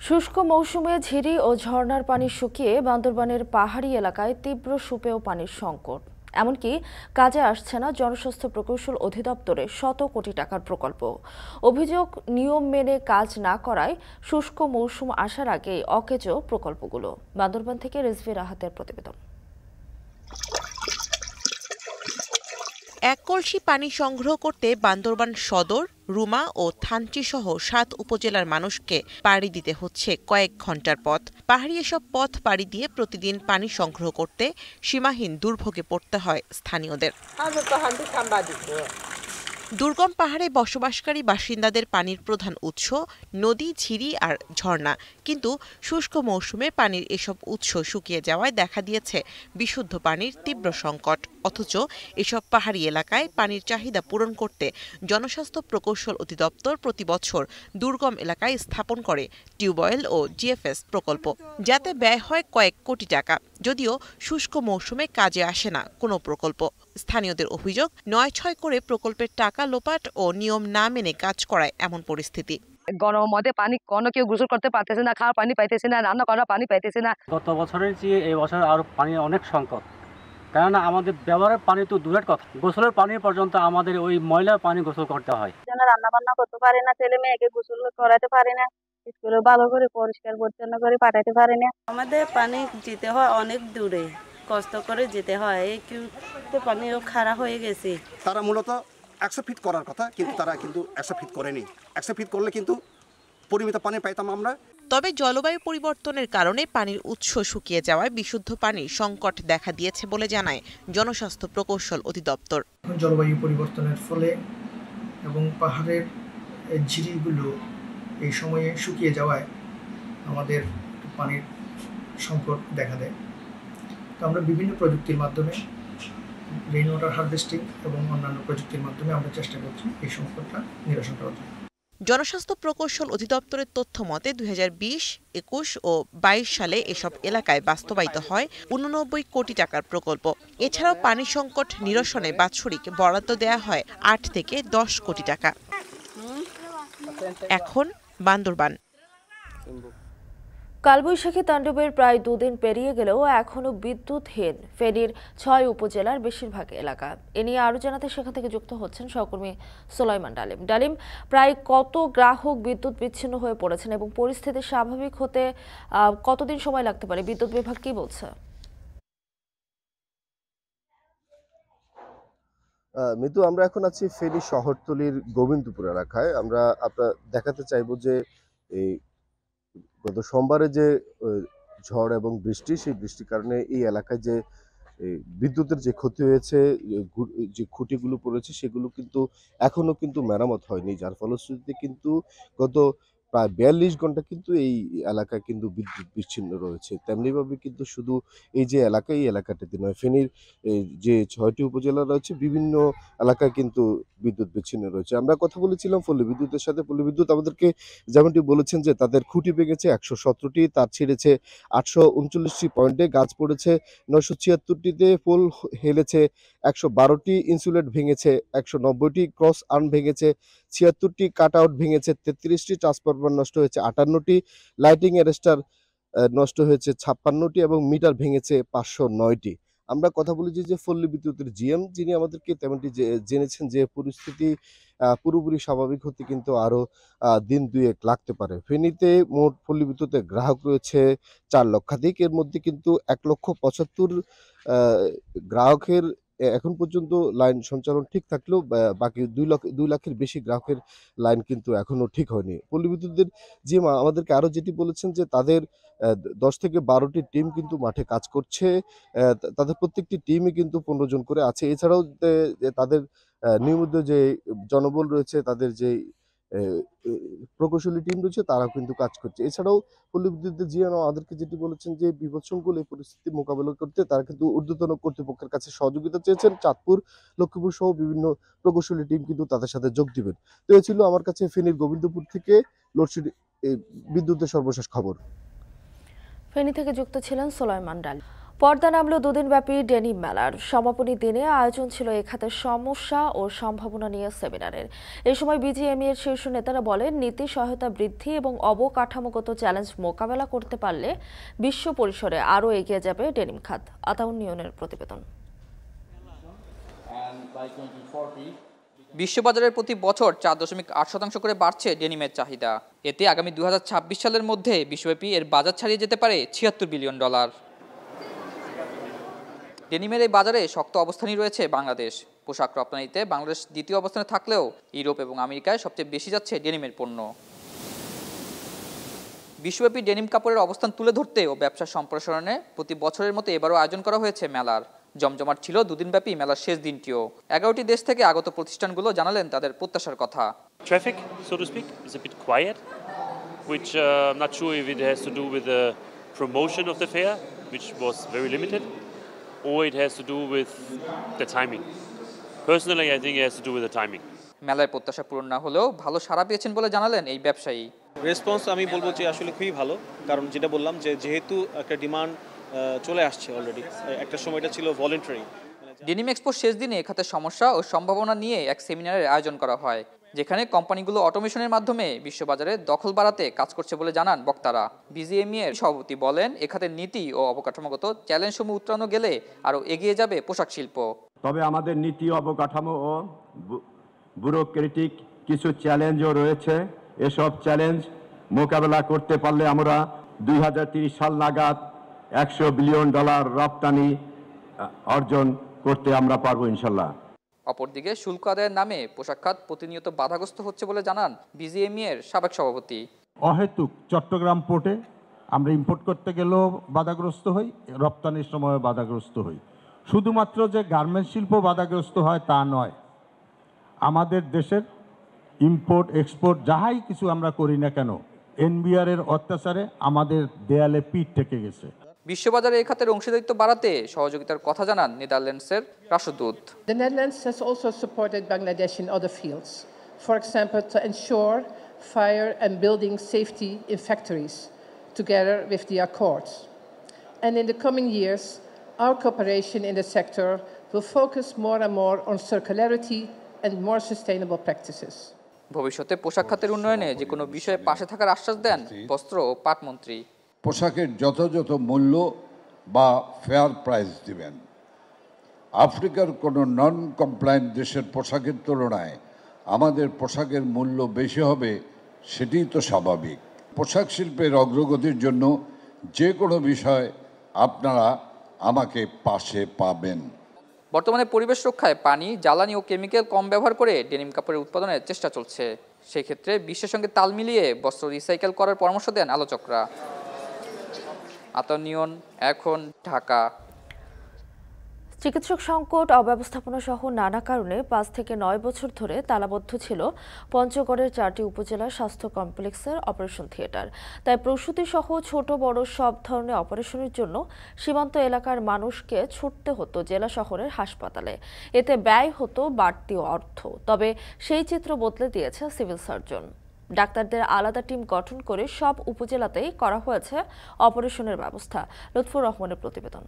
শুষ্ক মৌসুমে ঝিরি ও ঝর্ণার পানি শুকিয়ে বান্দরবানের পাহাড়ি এলাকায় তীব্র সুপেয় পানির সংকট। এমনকি কাজে আসছে না জনস্বাস্থ্য প্রকৌশল অধিদপ্তরের শত কোটি টাকার প্রকল্প। অভিযোগ, নিয়ম মেনে কাজ না করায় শুষ্ক মৌসুম আসার আগেই অকেজো প্রকল্পগুলো। বান্দরবান থেকে রিজভি রাহাতের প্রতিবেদন। এক কলসি পানি সংগ্রহ করতে বান্দরবান সদর, রুমা ও থানচি সহ 7 উপজেলার মানুষকে পাড়ি দিতে হচ্ছে কয়েক ঘন্টার পথ। পাহাড়ি এসব পথ পাড়ি দিয়ে প্রতিদিন পানি সংগ্রহ করতে সীমাহীন দুর্ভোগে পড়তে হয় স্থানীয়দের। দুর্গম পাহাড়ে বসবাসকারী বাসিন্দাদের পানির প্রধান উৎস নদী, ঝিরি আর ঝর্ণা। কিন্তু শুষ্ক মৌসুমে পানির এসব উৎস শুকিয়ে যাওয়ায় দেখা দিয়েছে বিশুদ্ধ পানির তীব্র সংকট। অথচ এসব পাহাড়ি এলাকায় পানির চাহিদা পূরণ করতে জনস্বাস্থ্য প্রকৌশল অধিদপ্তর প্রতি বছর দুর্গম এলাকায় স্থাপন করে টিউবওয়েল ও জিএফএস প্রকল্প, যাতে ব্যয় হয় কয়েক কোটি টাকা। যদিও শুষ্ক মৌসুমে কাজে আসে না কোনো প্রকল্প। স্থানীয়দের অভিযোগ, 9-6 করে প্রকল্পের টাকা লোপাট ও নিয়ম না মেনে কাজ করায় এমন পরিস্থিতি। গরমের মধ্যে পানি কোনো কেউ গোসল করতে পারতেছে না, খাওয়ার পানি পাইতেছে না, রান্না করার পানি পাইতেছে না। গত বছরের চেয়ে এই বছর আরো পানির অনেক সংকট, কেননা আমাদের ব্যবহারের পানি তো দূরের কথা, গোসলের পানি পর্যন্ত আমাদের ওই ময়লা পানি গোসল করতে হয়। রান্না বান্না করতে পারে না, ছেলে মেয়েকে গোসল করাতে পারে না, স্কুলে ভালো করে পরিষ্কার পরিচ্ছন্ন করে পাঠাতে পারে না। আমাদের পানি যেতে হয় অনেক দূরে, কষ্ট করে যেতে হয়, এই পানিও খারাপ হয়ে গেছে। তারা মূলত 100 ফিট করার কথা, কিন্তু তারা কিন্তু 100 ফিট করেনি। 100 ফিট করলে কিন্তু পরিমিত পানি পাইতাম আমরা। তবে জলবায়ু পরিবর্তনের কারণে পানির উৎস শুকিয়ে যাওয়ায় বিশুদ্ধ পানির সংকট দেখা দিয়েছে বলে জানায় জনস্বাস্থ্য প্রকৌশল অধিদপ্তর। জলবায়ু পরিবর্তনের ফলে এবং পাহাড়ের ঝিরিগুলো এই সময়ে শুকিয়ে যাওয়ায় আমাদের পানির সংকট দেখা দেয়। তো আমরা বিভিন্ন প্রযুক্তির মাধ্যমে, রেইন ওয়াটার হারভেস্টিং এবং অন্যান্য প্রযুক্তির মাধ্যমে আমরা চেষ্টা করছি এই সংকটটা নিরসন করার জন্য। জনস্বাস্থ্য প্রকৌশল অধিদপ্তরের তথ্য মতে 2020, 21 ও 22 সালে এসব এলাকায় বাস্তবায়িত হয় 89 কোটি টাকার প্রকল্প। এছাড়াও পানি সংকট নিরসনে বাৎসরিক বরাদ্দ দেয়া হয় 8 থেকে 10 কোটি টাকা। এখন বান্দরবান। কালবৈশাখী তাণ্ডবের প্রায় 2 দিন পেরিয়ে গেলেও এখনও বিদ্যুৎহীন ফেনীর 6 উপজেলার বেশিরভাগ এলাকা। এ নিয়ে আরও জানাতে সেখান থেকে যুক্ত হচ্ছেন সহকর্মী সুলাইমান ডালিম। ডালিম, প্রায় কত গ্রাহক বিদ্যুৎ বিচ্ছিন্ন হয়ে পড়েছেন এবং পরিস্থিতি স্বাভাবিক হতে কতদিন সময় লাগতে পারে? বিদ্যুৎ বিভাগ কি বলছে? মিতু, আমরা এখন আছি ফেনী শহরতলির গোবিন্দপুর এলাকায়। আমরা দেখাতে চাইবো যে এই গত সোমবারে যে ঝড় এবং বৃষ্টি, সেই বৃষ্টির কারণে এই এলাকায় যে বিদ্যুতের যে ক্ষতি হয়েছে, যে খুঁটিগুলো পড়েছে সেগুলো কিন্তু এখনো কিন্তু মেরামত হয়নি, যার ফলশ্রুতিতে কিন্তু গত প্রায় 42 ঘন্টা কিন্তু এই এলাকায় কিন্তু বিদ্যুৎ বিচ্ছিন্ন রয়েছে। তেমনিভাবে কিন্তু শুধু এই যে এলাকা, এই এলাকাটাতে নয়, ফেনীর যে 6টি উপজেলা রয়েছে বিভিন্ন এলাকায় কিন্তু বিদ্যুৎ বিচ্ছিন্ন রয়েছে। আমরা কথা বলেছিলাম পল্লী বিদ্যুতের সাথে। পল্লী বিদ্যুৎ আমাদেরকে যেমনটি বলেছেন যে তাদের খুঁটি ভেঙেছে 117টি, তার ছিঁড়েছে 839টি পয়েন্টে, গাছ পড়েছে 976টিতে, পোল হেলেছে 112টি, ইনসুলেট ভেঙেছে 190টি, ক্রস আর্ম ভেঙেছে 76টি কাট আউট ভেঙেছে 33টি, ট্রান্সফরমার নষ্ট হয়েছে 58টি, লাইটিং অ্যারেস্টার নষ্ট হয়েছে 56টি এবং মিটার ভেঙেছে 509টি। আমরা কথা বলেছি যে পল্লী বিদ্যুতের জিএম, যিনি আমাদেরকে তেমনটি জেনেছেন যে পরিস্থিতি পুরোপুরি স্বাভাবিক হতে কিন্তু আরও দিন দুয়েক লাগতে পারে। ফেনীতে মোট পল্লী বিদ্যুতের গ্রাহক রয়েছে 4 লক্ষাধিক। এর মধ্যে কিন্তু 1,75,000 গ্রাহকের এখন পর্যন্ত লাইন সঞ্চালন ঠিক থাকলেও বাকি 2 লাখের বেশি গ্রাহকের লাইন কিন্তু এখনো ঠিক হয়নি। পল্লী বিদ্যুতের জিএম আমাদেরকে আরও যেটি বলেছেন যে তাদের 10 থেকে 12টি টিম কিন্তু মাঠে কাজ করছে। তাদের প্রত্যেকটি টিমই কিন্তু 15 জন করে আছে। এছাড়াও তাদের নিয়মিত যে জনবল রয়েছে, তাদের যে প্রকৌশলী টিম রয়েছে, তারাও কিন্তু কাজ করছে। এছাড়াও পল্লী বিদ্যুতের জিএম আমাদেরকে যেটি বলেছেন যে বিপদসংকুল এই পরিস্থিতি মোকাবেলা করতে তারা কিন্তু ঊর্ধ্বতন কর্তৃপক্ষের কাছে সহযোগিতা চেয়েছেন। চাঁদপুর, লক্ষ্মীপুর সহ বিভিন্ন প্রকৌশলী টিম কিন্তু তাদের সাথে যোগ দিবেন। তো এ ছিল আমার কাছে ফেনীর গোবিন্দপুর থেকে লোডশেডিং বিদ্যুতের সর্বশেষ খবর। ফেনী থেকে যুক্ত ছিলেন সোলাইমান ডালি। পর্দা নামলো দুদিনব্যাপী ডেনিম মেলার সমাপনী দিনে আয়োজন ছিল এ খাতের সমস্যা ও সম্ভাবনা নিয়ে সেমিনারের। এ সময় বিজিএমইএ এর শীর্ষ নেতারা বলেন, নীতি সহায়তা বৃদ্ধি এবং অবকাঠামোগত চ্যালেঞ্জ মোকাবেলা করতে পারলে বিশ্ব পরিসরে আরও এগিয়ে যাবে ডেনিম খাত। আতাউন নিয়নের প্রতিবেদন। বিশ্ববাজারের প্রতি বছর 4.8% করে বাড়ছে ডেনিমের চাহিদা। এতে আগামী 2026 সালের মধ্যে বিশ্বব্যাপী এর বাজার ছাড়িয়ে যেতে পারে $76 বিলিয়ন। ডেনিমের এই বাজারে শক্ত অবস্থানই রয়েছে বাংলাদেশ। পোশাক রপ্তানিতে বাংলাদেশ দ্বিতীয় অবস্থানে থাকলেও ইউরোপ এবং আমেরিকায় সবচেয়ে বেশি যাচ্ছে ডেনিমের পণ্য। বিশ্বব্যাপী ডেনিম কাপড়ের অবস্থান তুলে ধরতে ও ব্যবসা সম্প্রসারণে প্রতি বছরের মতো এবারও আয়োজন করা হয়েছে মেলার। জমজমাট ছিল দুদিনব্যাপী মেলার শেষ দিনটিও। 11টি দেশ থেকে আগত প্রতিষ্ঠানগুলো জানালেন তাদের প্রত্যাশার কথা। Traffic, so to speak, is a bit quiet, which I'm not sure if it has to do with the promotion of the fair, which was very limited, or it has to do with the timing. Personally, I think it has to do with the timing. মেলার প্রত্যাশা পূরণ না হলেও ভালো সাড়া পেয়েছেন বলে জানালেন এই ব্যবসায়ী। রেসপন্স আমি বলবো যে আসলে খুবই ভালো, কারণ যেটা বললাম যে যেহেতু একটা ডিমান্ড চলে আসছে অলরেডি, একটা সময়টা ছিল ভলান্টারি। ডেনিম এক্সপোর শেষ দিনে এ খাতের সমস্যা ও সম্ভাবনা নিয়ে এক সেমিনারের আয়োজন করা হয়, যেখানে কোম্পানিগুলো অটোমেশনের মাধ্যমে বিশ্ববাজারে দখল বাড়াতে কাজ করছে বলে জানান বক্তারা। বিজিএমইএ এর সভাপতি বলেন, এ খাতের নীতি ও অবকাঠামোগত চ্যালেঞ্জসমূহ উত্তরানো গেলে আরও এগিয়ে যাবে পোশাক শিল্প। তবে আমাদের নীতি, অবকাঠামো ও ব্যুরোক্রেটিক কিছু চ্যালেঞ্জও রয়েছে। এসব চ্যালেঞ্জ মোকাবেলা করতে পারলে আমরা 2030 সাল নাগাদ $100 বিলিয়ন রপ্তানি অর্জন করতে আমরা পারবো ইনশাল্লাহ। অপরদিকে শুল্ক আদায়ের নামে পোশাক খাত প্রতিনিয়ত বাধাগ্রস্ত হচ্ছে বলে জানান বিজিএমইএ এর সাবেক সভাপতি। অহেতুক চট্টগ্রাম পোর্টে আমরা ইম্পোর্ট করতে গেলেও বাধাগ্রস্ত হই, রপ্তানির সময় বাধাগ্রস্ত হই। শুধুমাত্র যে গার্মেন্টস শিল্প বাধাগ্রস্ত হয় তা নয়, আমাদের দেশের ইম্পোর্ট এক্সপোর্ট যাহাই কিছু আমরা করি না কেন, এনবিআর এর অত্যাচারে আমাদের দেয়ালে পিঠ ঠেকে গেছে। বিশ্ববাজারে এই খাতের অংশীদারিত্ব বাড়াতে সহযোগিতার কথা জানান নেদারল্যান্ডসের রাষ্ট্রদূত। The Netherlands has also supported Bangladesh in other fields, for example to ensure fire and building safety in factories, together with the accords. And in the coming years, our cooperation in the sector will focus more and more on circularity and more sustainable practices. ভবিষ্যতে পোশাক খাতের উন্নয়নে যে কোনো বিষয়ে পাশে থাকার আশ্বাস দেন বস্ত্র ও পাট মন্ত্রী। পোশাকের যথাযথ মূল্য বা ফেয়ার প্রাইস দিবেন। আফ্রিকার কোনো নন কমপ্লায়েন্ট দেশের পোশাকের তুলনায় আমাদের পোশাকের মূল্য বেশি হবে, সেটিই তো স্বাভাবিক। পোশাক শিল্পের অগ্রগতির জন্য যে কোনো বিষয় আপনারা আমাকে পাশে পাবেন। বর্তমানে পরিবেশ রক্ষায় পানি, জ্বালানি ও কেমিক্যাল কম ব্যবহার করে ডেনিম কাপড়ের উৎপাদনের চেষ্টা চলছে। সেক্ষেত্রে বিশ্বের সঙ্গে তাল মিলিয়ে বস্ত্র রিসাইকেল করার পরামর্শ দেন আলোচকরা। আতাউন, এখন ঢাকা। চিকিৎসক সংকট, অব্যবস্থাপনা সহ নানা কারণে 5 থেকে 9 বছর ধরে তালাবদ্ধ ছিল পঞ্চগড়ের 4টি উপজেলার স্বাস্থ্য কমপ্লেক্সের অপারেশন থিয়েটার। তাই প্রসূতি সহ ছোট বড় সব ধরনের অপারেশনের জন্য সীমান্ত এলাকার মানুষকে ছুটতে হতো জেলা শহরের হাসপাতালে। এতে ব্যয় হতো বাড়তি অর্থ। তবে সেই চিত্র বদলে দিয়েছে সিভিল সার্জন। ডাক্তারদের আলাদা টিম গঠন করে সব উপজেলাতেই করা হয়েছে অপারেশনের ব্যবস্থা। লুৎফুর রহমানের প্রতিবেদন।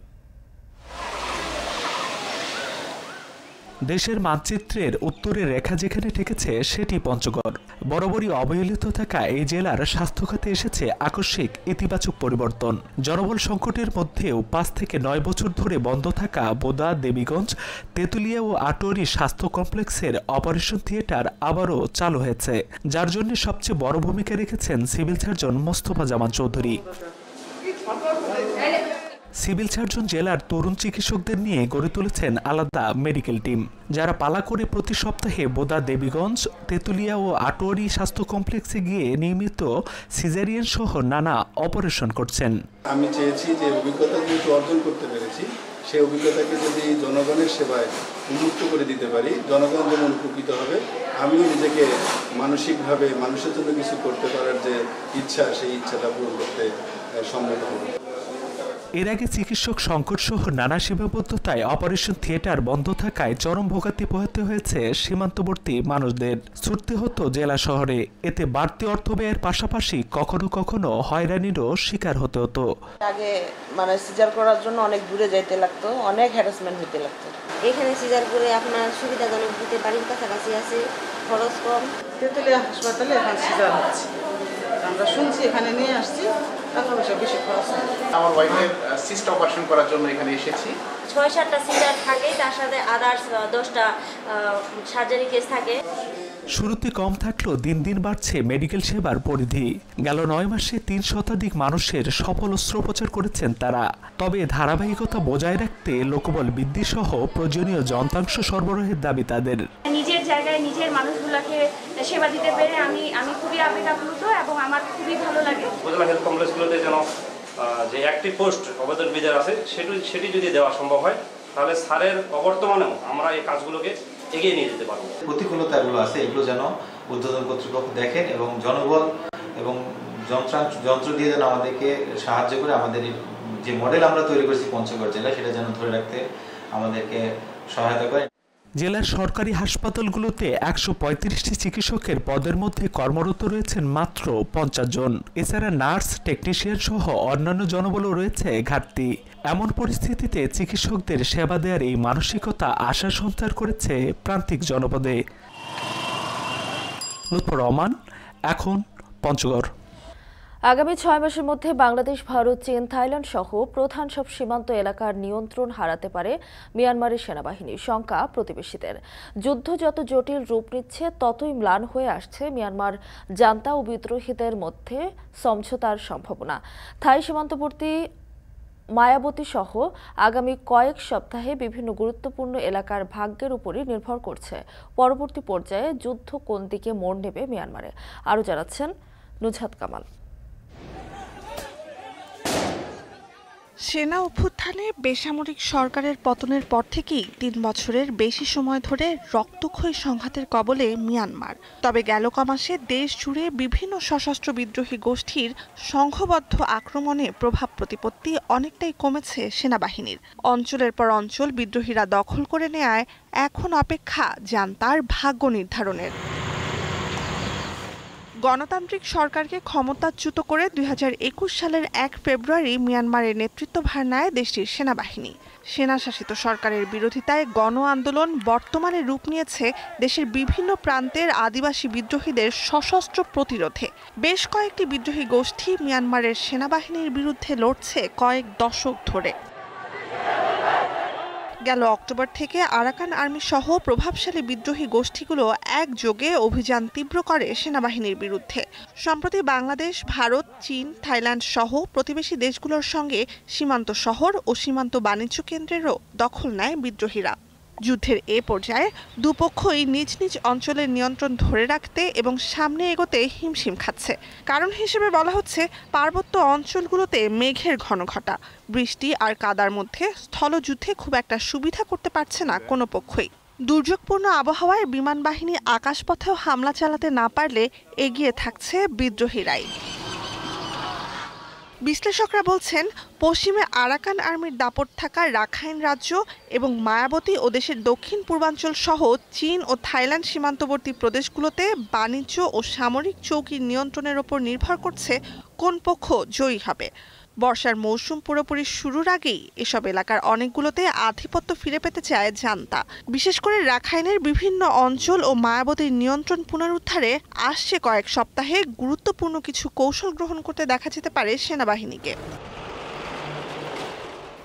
দেশের মানচিত্রের উত্তরের রেখা যেখানে ঠেকেছে সেটি পঞ্চগড়। বরাবরই অবহেলিত থাকা এই জেলার স্বাস্থ্যখাতে এসেছে আকস্মিক ইতিবাচক পরিবর্তন। জনবল সংকটের মধ্যেও 5 থেকে 9 বছর ধরে বন্ধ থাকা বোদা, দেবীগঞ্জ, তেঁতুলিয়া ও আটোয়ারি স্বাস্থ্য কমপ্লেক্সের অপারেশন থিয়েটার আবারও চালু হয়েছে, যার জন্য সবচেয়ে বড় ভূমিকা রেখেছেন সিভিল সার্জন মোস্তফা জামান চৌধুরী। সিভিল সার্জন জেলার তরুণ চিকিৎসকদের নিয়ে গড়ে তুলেছেন আলাদা মেডিকেল টিম, যারা পালা করে প্রতি সপ্তাহে বোদা, দেবীগঞ্জ, তেঁতুলিয়া ও আটোয়ারি স্বাস্থ্য কমপ্লেক্সে গিয়ে নিয়মিত সিজারিয়ান সহ নানা অপারেশন করছেন। আমি চেয়েছি যে অভিজ্ঞতা যেহেতু অর্জন করতে পেরেছি, সেই অভিজ্ঞতাকে যদি জনগণের সেবায় উন্মুক্ত করে দিতে পারি, জনগণ যেমন উপকৃত হবে, আমিও নিজেকে মানসিকভাবে মানুষের জন্য কিছু করতে পারার যে ইচ্ছা, সেই ইচ্ছাটা পূরণ করতে সম্মত হব। এর আগে চিকিৎসক সংকট সহ নানা সীমাবদ্ধতায় অপারেশন থিয়েটার বন্ধ থাকায় চরম ভোগান্তি পোহাতে হয়েছে সীমান্তবর্তী মানুষদের। ছুটতে হতো জেলা শহরে, এতে বাড়তি অর্থ ব্যয়ের পাশাপাশি কখনো কখনো হয়রানিরও শিকার হতে হতো। আগে মানে সিজার করার জন্য অনেক দূরে যাইতে লাগতো, অনেক হ্যারাসমেন্ট হতে লাগতো। এখানে সিজার করে আপনার সুবিধাজনক দিতে বাড়ির কাছাকাছি আছে, খরচ কম। তেঁতুলিয়া হাসপাতালে এখন সিজার হচ্ছে, আমরা শুনছি, এখানে নিয়ে আসছি, টাকা পয়সা বেশি খরচ হয়। আমার ওয়াইফের সিস্ট অপারেশন করার জন্য এখানে এসেছি। 6-7টা সিজার থাকে, তার সাথে আদার্স 10টা সার্জারি কেস থাকে। শুরুতে কম থাকলেও দিন দিন বাড়ছে মেডিকেল সেবার পরিধি। গেল 9 মাসে 3 শতাধিক মানুষের সফল অস্ত্রোপচার করেছেন তারা। তবে ধারাবাহিকতা বজায় রাখতে লোকবল বৃদ্ধি সহ প্রয়োজনীয় যন্ত্রাংশ সরবরাহের দাবি তাদের। নিজের জায়গায় নিজের মানুষগুলোকে সেবা দিতে পেরে আমি খুবই আবেগাপ্লুত এবং আমার খুবই ভালো লাগে। উপজেলা হেলথ কমপ্লেক্সগুলোতে যেন যে একটি পোস্ট আবেদন বিজার আছে সেটি যদি দেওয়া সম্ভব হয়, তাহলে স্যারের অবর্তমানেও আমরা এই কাজগুলোকে এগিয়ে নিয়ে যেতে পারবো। প্রতিকূলতাগুলো আছে, এগুলো যেন উদ্বোধন কর্তৃপক্ষ দেখেন এবং জনবল এবং যন্ত্র দিয়ে যেন আমাদেরকে সাহায্য করে আমাদের যে মডেল আমরা তৈরি করেছি পঞ্চগড় জেলা, সেটা যেন ধরে রাখতে আমাদেরকে সহায়তা করে। জেলার সরকারি হাসপাতালগুলোতে 135টি চিকিৎসকের পদের মধ্যে কর্মরত রয়েছেন মাত্র 50 জন। এছাড়া নার্স, টেকনিশিয়ান সহ অন্যান্য জনবলও রয়েছে ঘাটতি। এমন পরিস্থিতিতে চিকিৎসকদের সেবা দেওয়ার এই মানসিকতা আশা সঞ্চার করেছে প্রান্তিক জনপদে। লুৎফর রহমান, এখন পঞ্চগড়। আগামী 6 মাসের মধ্যে বাংলাদেশ, ভারত, চীন, থাইল্যান্ড সহ প্রধান সব সীমান্ত এলাকার নিয়ন্ত্রণ হারাতে পারে মিয়ানমারের সেনাবাহিনী, শঙ্কা প্রতিবেশীদের। যুদ্ধ যত জটিল রূপ নিচ্ছে, ততই ম্লান হয়ে আসছে মিয়ানমার জান্তা ও বিদ্রোহীদের মধ্যে সমঝোতার সম্ভাবনা। থাই সীমান্তবর্তী মায়াবতী সহ আগামী কয়েক সপ্তাহে বিভিন্ন গুরুত্বপূর্ণ এলাকার ভাগ্যের উপরই নির্ভর করছে পরবর্তী পর্যায়ে যুদ্ধ কোন দিকে মোড় নেবে মিয়ানমারে। আরও জানাচ্ছেন নুজহাত কামাল। সেনা অভ্যুত্থানে বেসামরিক সরকারের পতনের পর থেকেই 3 বছরের বেশি সময় ধরে রক্তক্ষয়ী সংঘাতের কবলে মিয়ানমার। তবে গেল কমাসে দেশ জুড়ে বিভিন্ন সশস্ত্র বিদ্রোহী গোষ্ঠীর সংঘবদ্ধ আক্রমণে প্রভাব প্রতিপত্তি অনেকটাই কমেছে সেনাবাহিনীর। অঞ্চলের পর অঞ্চল বিদ্রোহীরা দখল করে নেয়ায় এখন অপেক্ষা জান্তার ভাগ্য নির্ধারণের। গণতান্ত্রিক সরকারকে ক্ষমতাচ্যুত করে 2021 সালের 1 ফেব্রুয়ারি মিয়ানমারের নেতৃত্বভার নেয় দেশটির সেনাবাহিনী। সেনাশাসিত সরকারের বিরোধিতায় গণ আন্দোলন বর্তমানে রূপ নিয়েছে দেশের বিভিন্ন প্রান্তের আদিবাসী বিদ্রোহীদের সশস্ত্র প্রতিরোধে। বেশ কয়েকটি বিদ্রোহী গোষ্ঠী মিয়ানমারের সেনাবাহিনীর বিরুদ্ধে লড়ছে কয়েক দশক ধরে। গেল অক্টোবর থেকে আরাকান আর্মি সহ প্রভাবশালী বিদ্রোহী গোষ্ঠীগুলো একযোগে অভিযান তীব্র করে সেনাবাহিনীর বিরুদ্ধে। সম্প্রতি বাংলাদেশ, ভারত, চীন, থাইল্যান্ড সহ প্রতিবেশী দেশগুলোর সঙ্গে সীমান্ত শহর ও সীমান্ত বাণিজ্য কেন্দ্রেরও দখল নেয় বিদ্রোহীরা। যুদ্ধের এ পর্যায়ে দুপক্ষই নিজ নিজ অঞ্চলের নিয়ন্ত্রণ ধরে রাখতে এবং সামনে এগোতে হিমশিম খাচ্ছে। কারণ হিসেবে বলা হচ্ছে পার্বত্য অঞ্চলগুলোতে মেঘের ঘনঘটা, বৃষ্টি আর কাদার মধ্যে স্থলযুদ্ধে খুব একটা সুবিধা করতে পারছে না কোনো পক্ষই। দুর্যোগপূর্ণ আবহাওয়ায় বিমান বাহিনী আকাশপথেও হামলা চালাতে না পারলে এগিয়ে থাকছে বিদ্রোহীরাই। বিশ্লেষকরা বলছেন, পশ্চিমে আরাকান আর্মির দাপট থাকা রাখাইন রাজ্য এবং মায়াবতী ও দেশের দক্ষিণ পূর্বাঞ্চল সহ চীন ও থাইল্যান্ড সীমান্তবর্তী প্রদেশগুলোতে বাণিজ্য ও সামরিক চৌকির নিয়ন্ত্রণের ওপর নির্ভর করছে কোন পক্ষ জয়ী হবে। বর্ষার মৌসুম পুরোপুরি শুরুর আগেই এসব এলাকার অনেকগুলোতে আধিপত্য ফিরে পেতে চায় জান্তা। বিশেষ করে রাখাইনের বিভিন্ন অঞ্চল ও মায়াবতীর নিয়ন্ত্রণ পুনরুদ্ধারে আসছে কয়েক সপ্তাহে গুরুত্বপূর্ণ কিছু কৌশল গ্রহণ করতে দেখা যেতে পারে সেনাবাহিনীকে।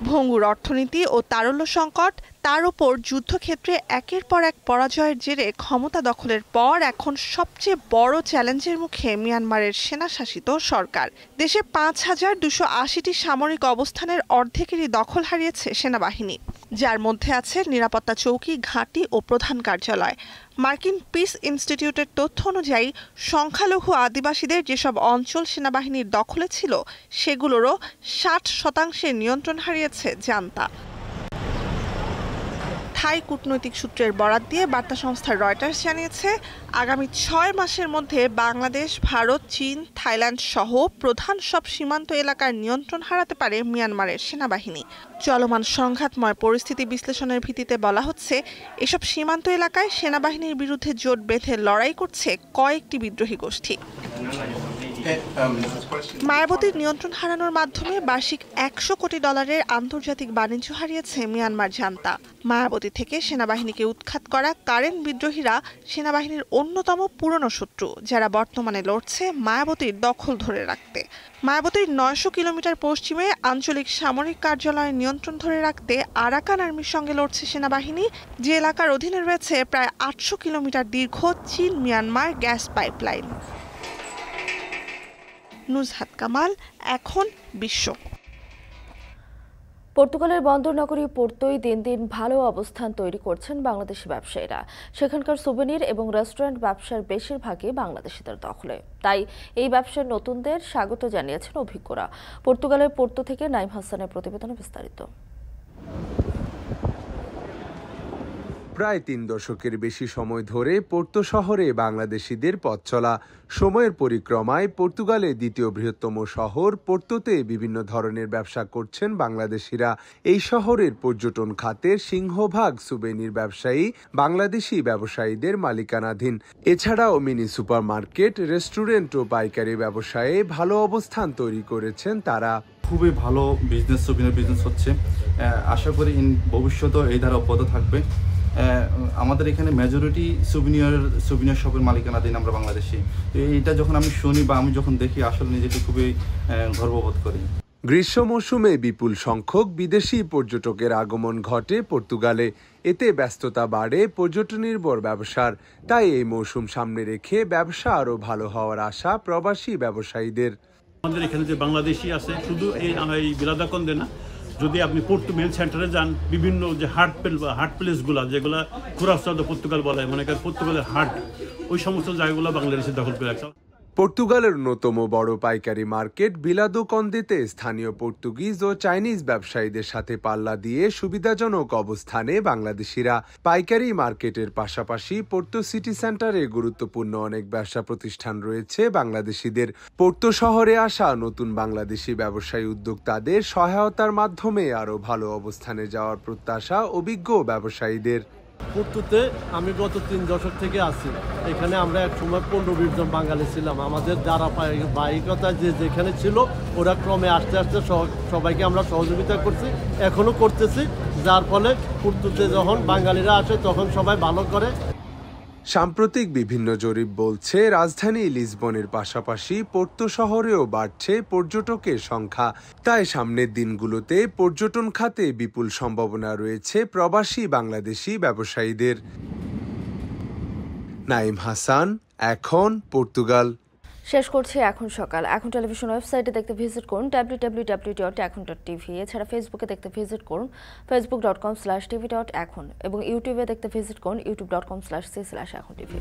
ভঙ্গুর অর্থনীতি ও তারল্য সংকট, তার উপর যুদ্ধক্ষেত্রে একের পর এক পরাজয়ের জেরে ক্ষমতা দখলের পর এখন সবচেয়ে বড় চ্যালেঞ্জের মুখে মিয়ানমারের সেনাশাসিত সরকার। দেশে ৫,২৮০টি সামরিক অবস্থানের অর্ধেকেরই দখল হারিয়েছে সেনাবাহিনী, যার মধ্যে আছে নিরাপত্তা চৌকি, ঘাঁটি ও প্রধান কার্যালয়। মার্কিন পিস ইনস্টিটিউটের তথ্য অনুযায়ী সংখ্যালঘু আদিবাসীদের যেসব অঞ্চল সেনাবাহিনীর দখলে ছিল সেগুলোরও ৬০% নিয়ন্ত্রণ হারিয়েছে জান্তা। থাই কূটনৈতিক সূত্রের বরাত দিয়ে বার্তা সংস্থা রয়টার্স জানিয়েছে, আগামী ৬ মাসের মধ্যে বাংলাদেশ, ভারত, চীন, থাইল্যান্ড সহ প্রধান সব সীমান্ত এলাকার নিয়ন্ত্রণ হারাতে পারে মিয়ানমারের সেনাবাহিনী। চলমান সংঘাতময় পরিস্থিতি বিশ্লেষণের ভিত্তিতে বলা হচ্ছে, এসব সীমান্ত এলাকায় সেনাবাহিনীর বিরুদ্ধে জোট বেঁধে লড়াই করছে কয়েকটি বিদ্রোহী গোষ্ঠী। মায়াবতীর নিয়ন্ত্রণ হারানোর মাধ্যমে বার্ষিক $100 কোটি আন্তর্জাতিক বাণিজ্য হারিয়েছে মিয়ানমার জান্তা। মায়াবতী থেকে সেনাবাহিনীকে উৎখাত করা কারেন বিদ্রোহীরা সেনাবাহিনীর অন্যতম পুরনো শত্রু, যারা বর্তমানে লড়ছে মায়াবতীর দখল ধরে রাখতে। মায়াবতীর ৯০০ কিলোমিটার পশ্চিমে আঞ্চলিক সামরিক কার্যালয়ের নিয়ন্ত্রণ ধরে রাখতে আরাকান আর্মির সঙ্গে লড়ছে সেনাবাহিনী, যে এলাকার অধীনে রয়েছে প্রায় ৮০০ কিলোমিটার দীর্ঘ চীন Myanmar gas pipeline. Nuzhat Kamal, এখন বিশ্ব। পর্তুগালের বন্দর নগরী পোর্তোয় দিন দিন ভালো অবস্থান তৈরি করছেন বাংলাদেশি ব্যবসায়ীরা। সেখানকার সুভেনির এবং রেস্টুরেন্ট ব্যবসার বেশিরভাগই বাংলাদেশিদের দখলে, তাই এই ব্যবসার নতুনদের স্বাগত জানিয়েছেন অভিজ্ঞরা। পর্তুগালের পোর্তো থেকে নাইম হাসানের প্রতিবেদনে বিস্তারিত। প্রায় ৩ দশকের বেশি সময় ধরে পোর্তো শহরে বাংলাদেশিদের পথ চলা। সময়ের পরিক্রমায় পর্তুগালের দ্বিতীয় বৃহত্তম শহর পোর্তোতে বিভিন্ন ধরনের ব্যবসা করছেন বাংলাদেশিরা। এই শহরের পর্যটন খাতের সিংহভাগ সুভেনির ব্যবসায়ী বাংলাদেশি ব্যবসায়ীদের মালিকানাধীন। এছাড়াও মিনি সুপারমার্কেট, রেস্টুরেন্ট ও পাইকারি ব্যবসায়ে ভালো অবস্থান তৈরি করেছেন তারা। খুবই ভালো বিজনেস, সুভেনির বিজনেস হচ্ছে। আশা করি ভবিষ্যতেও এই ধারা অব্যাহত থাকবে। আমাদের এখানে মেজরিটি সুভিনিয়ার শপের মালিকানাধীন আমরা বাংলাদেশি। এইটা যখন আমি শুনি বা আমি যখন দেখি, আসলে নিজেকে খুবই গর্ববোধ করি। গ্রীষ্ম মৌসুমে বিপুল সংখ্যক বিদেশি পর্যটকের আগমন ঘটে পর্তুগালে। এতে ব্যস্ততা বাড়ে পর্যটন নির্ভর ব্যবসার। তাই এই মৌসুম সামনে রেখে ব্যবসা আরও ভালো হওয়ার আশা প্রবাসী ব্যবসায়ীদের। আমাদের এখানে যে বাংলাদেশি আছে, শুধু এই বিলাদাকন্দে না, যদি আপনি পোর্তো মেন সেন্টারে যান, বিভিন্ন যে হাট প্লেসগুলো যেগুলো কুরাসা পর্তুগাল বলে, মনে করেন পর্তুগালের হাট, ওই সমস্ত জায়গাগুলো বাংলাদেশে দখল করে রাখছে। পর্তুগালের অন্যতম বড় পাইকারি মার্কেট বিলাদোকন্দেতে স্থানীয় পর্তুগিজ ও চাইনিজ ব্যবসায়ীদের সাথে পাল্লা দিয়ে সুবিধাজনক অবস্থানে বাংলাদেশিরা। পাইকারি মার্কেটের পাশাপাশি পোর্তো সিটি সেন্টারে গুরুত্বপূর্ণ অনেক ব্যবসা প্রতিষ্ঠান রয়েছে বাংলাদেশিদের। পোর্তো শহরে আসা নতুন বাংলাদেশি ব্যবসায়ী উদ্যোক্তাদের সহায়তার মাধ্যমে আরও ভালো অবস্থানে যাওয়ার প্রত্যাশা অভিজ্ঞ ব্যবসায়ীদের। পোর্তোতে আমি গত 3 দশক থেকে আছি। এখানে আমরা এক সময় 15-20 জন বাঙালি ছিলাম। আমাদের যারা বাহিকতা যেখানে ছিল, ওরা ক্রমে আস্তে আস্তে সবাইকে আমরা সহযোগিতা করছি, এখনও করতেছি, যার ফলে পোর্তোতে যখন বাঙালিরা আসে তখন সবাই ভালো করে। সাম্প্রতিক বিভিন্ন জরিপ বলছে, রাজধানী লিসবনের পাশাপাশি পোর্তো শহরেও বাড়ছে পর্যটকের সংখ্যা। তাই সামনের দিনগুলোতে পর্যটন খাতে বিপুল সম্ভাবনা রয়েছে প্রবাসী বাংলাদেশি ব্যবসায়ীদের। নাইম হাসান, এখন পর্তুগাল। শেষ করছি এখন সকাল। এখন টেলিভিশন ওয়েবসাইটে দেখতে ভিজিট করুন www.ekon.tv। এছাড়া ফেসবুকে দেখতে ভিজিট করুন facebook.com/tv.ekon এবং ইউটিউবে দেখতে ভিজিট করুন youtube.com/c/ekontv।